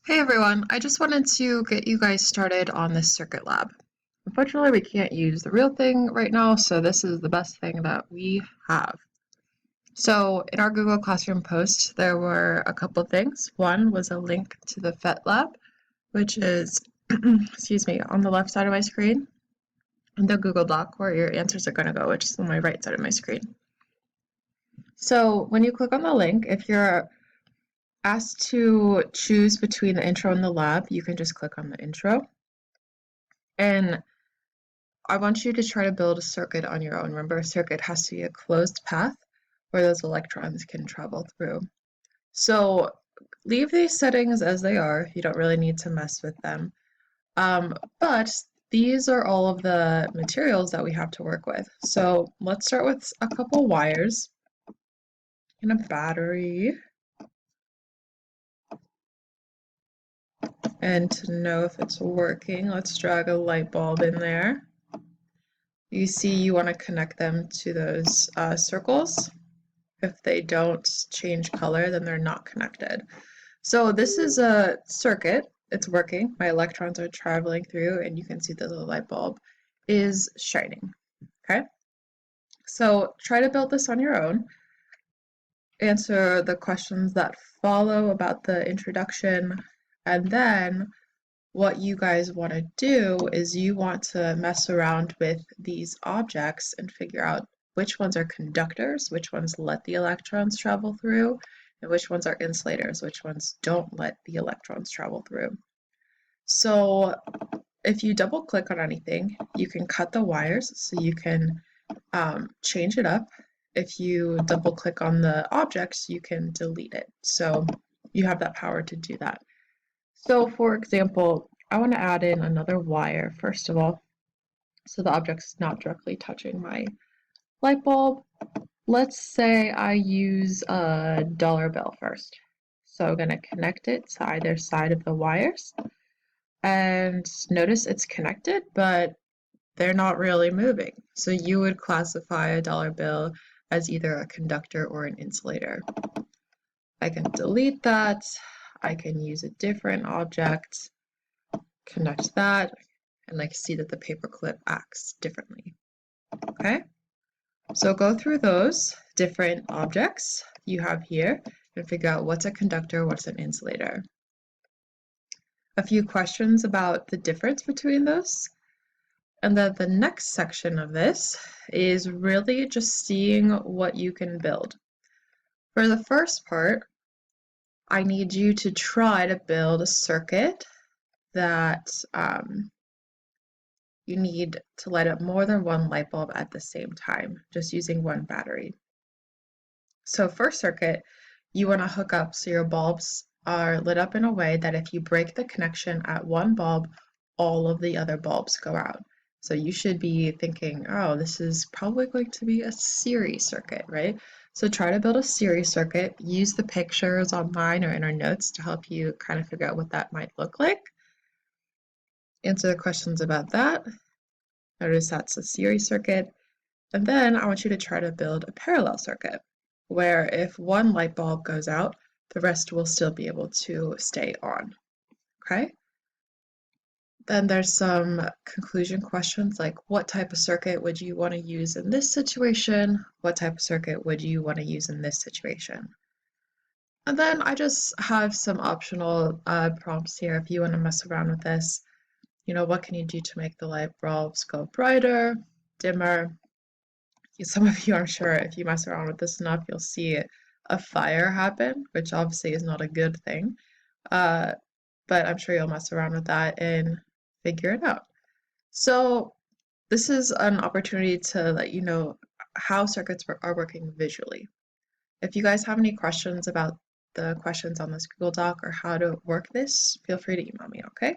Hey everyone, I just wanted to get you guys started on this circuit lab. Unfortunately, we can't use the real thing right now, so this is the best thing that we have. So in our Google Classroom post, there were a couple things. One was a link to the PhET lab, which is, excuse me, on the left side of my screen, and the Google Doc where your answers are going to go, which is on my right side of my screen. So when you click on the link, if you're asked to choose between the intro and the lab, you can just click on the intro. And I want you to try to build a circuit on your own. Remember, a circuit has to be a closed path where those electrons can travel through. So leave these settings as they are. You don't really need to mess with them. But these are all of the materials that we have to work with. So let's start with a couple wires and a battery. And to know if it's working, let's drag a light bulb in there. You see you want to connect them to those circles. If they don't change color, then they're not connected. So this is a circuit. It's working. My electrons are traveling through, and you can see that the light bulb is shining. Okay? So try to build this on your own. Answer the questions that follow about the introduction, and then what you guys want to do is you want to mess around with these objects and figure out which ones are conductors, which ones let the electrons travel through, and which ones are insulators, which ones don't let the electrons travel through. So if you double click on anything, you can cut the wires so you can change it up. If you double click on the objects, you can delete it. So you have that power to do that. So for example, I want to add in another wire first of all, so the object's not directly touching my light bulb. Let's say I use a dollar bill first. So I'm going to connect it to either side of the wires. And notice it's connected, but they're not really moving. So you would classify a dollar bill as either a conductor or an insulator. I can delete that. I can use a different object, connect that, and I can see that the paperclip acts differently. Okay? So go through those different objects you have here and figure out what's a conductor, what's an insulator. A few questions about the difference between those. And then the next section of this is really just seeing what you can build. For the first part, I need you to try to build a circuit that you need to light up more than one light bulb at the same time, just using one battery. So first circuit, you want to hook up so your bulbs are lit up in a way that if you break the connection at one bulb, all of the other bulbs go out. So you should be thinking, oh, this is probably going to be a series circuit, right? So try to build a series circuit. Use the pictures online or in our notes to help you kind of figure out what that might look like. Answer the questions about that. Notice that's a series circuit. And then I want you to try to build a parallel circuit where if one light bulb goes out, the rest will still be able to stay on. Okay? Then there's some conclusion questions like what type of circuit would you want to use in this situation? What type of circuit would you want to use in this situation? And then I just have some optional prompts here if you want to mess around with this. You know, what can you do to make the light bulbs go brighter, dimmer? Some of you, I'm sure, if you mess around with this enough, you'll see a fire happen, which obviously is not a good thing. But I'm sure you'll mess around with that and figure it out. So this is an opportunity to let you know how circuits are working visually. If you guys have any questions about the questions on this Google Doc or how to work this, feel free to email me, okay?